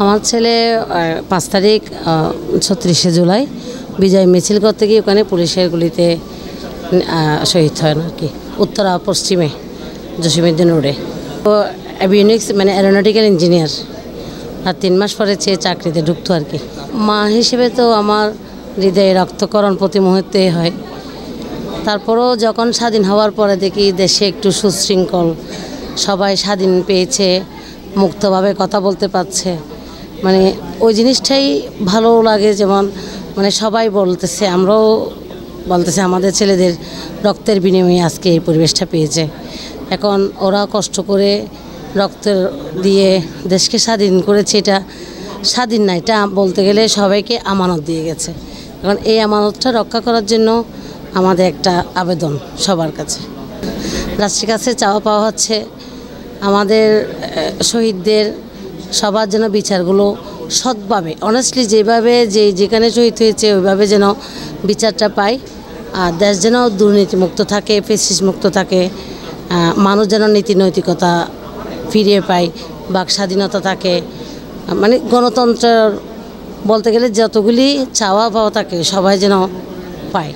আমার ছেলে 5 তারিখ 36শে জুলাই বিজয় মিছিল করতে গিয়ে ওখানে পুলিশের গুলিতে শহীদ হয় আর কি, উত্তরা পশ্চিমে জসিমউদ্দিন রোডে। তো অ্যাভিওনিক্স মানে অ্যারোনটিক্যাল ইঞ্জিনিয়ার, আর 3 মাস পরে চাকরিতে ঢুকতো আর কি। মা হিসেবে তো আমার হৃদয়ে রক্তকরণ প্রতি মুহূর্তে হয়। তারপরও যখন স্বাধীন হওয়ার পরে দেখি দেশে একটু সুশৃঙ্খল, সবাই স্বাধীন পেয়েছে, মুক্তভাবে কথা বলতে পারছে, মানে ওই জিনিসটাই ভালো লাগে। যেমন মানে সবাই বলতেছে, আমরাও বলতেছে আমাদের ছেলেদের রক্তের বিনিময়ে আজকে এই পরিবেশটা পেয়েছে। এখন ওরা কষ্ট করে রক্ত দিয়ে দেশকে স্বাধীন করেছে, এটা স্বাধীন না, এটা বলতে গেলে সবাইকে আমানত দিয়ে গেছে। এখন এই আমানতটা রক্ষা করার জন্য আমাদের একটা আবেদন সবার কাছে, রাষ্ট্রের কাছে চাওয়া পাওয়া হচ্ছে আমাদের শহীদদের সবার যেন বিচারগুলো সৎভাবে, অনেস্টলি যেভাবে যেখানে শহীদ হয়েছে ওইভাবে যেন বিচারটা পায়, আর দেশ যেন দুর্নীতিমুক্ত থাকে, ফ্যাসিস্ট মুক্ত থাকে, মানুষ যেন নীতি নৈতিকতা ফিরিয়ে পায়, বাক স্বাধীনতা থাকে, মানে গণতন্ত্রের বলতে গেলে যতগুলি চাওয়া পাওয়া থাকে সবাই যেন পায়।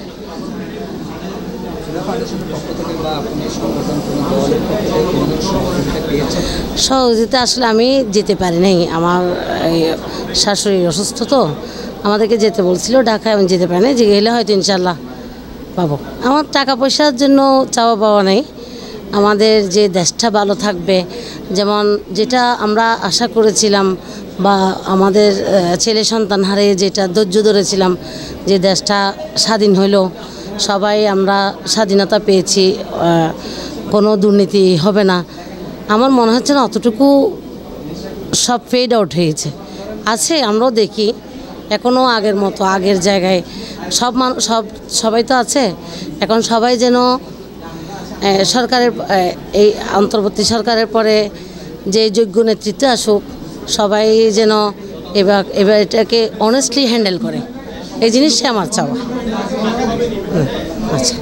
সহযোগিতা আসলে আমি যেতে পারি নাই, আমার শাশুড়ি অসুস্থ, তো আমাদেরকে যেতে বলছিল ঢাকায়, আমি যেতে পারি নাই। যে গেলে হয়তো ইনশাল্লাহ পাবো। আমার টাকা পয়সার জন্য চাওয়া পাওয়া নেই, আমাদের যে দেশটা ভালো থাকবে, যেমন যেটা আমরা আশা করেছিলাম বা আমাদের ছেলে সন্তান হারে যেটা ধৈর্য ধরেছিলাম যে দেশটা স্বাধীন হইলো, সবাই আমরা স্বাধীনতা পেয়েছি, কোনো দুর্নীতি হবে না, আমার মনে হচ্ছে না অতটুকু সব ফেড আউট হয়েছে। আছে, আমরাও দেখি এখনও আগের মতো আগের জায়গায় সবাই তো আছে। এখন সবাই যেন সরকারের এই অন্তর্বর্তী সরকারের পরে যে যোগ্য নেতৃত্বে আসুক, সবাই যেন এবার এটাকে অনেস্টলি হ্যান্ডেল করে, এই জিনিসটা আমার চাওয়া। আচ্ছা।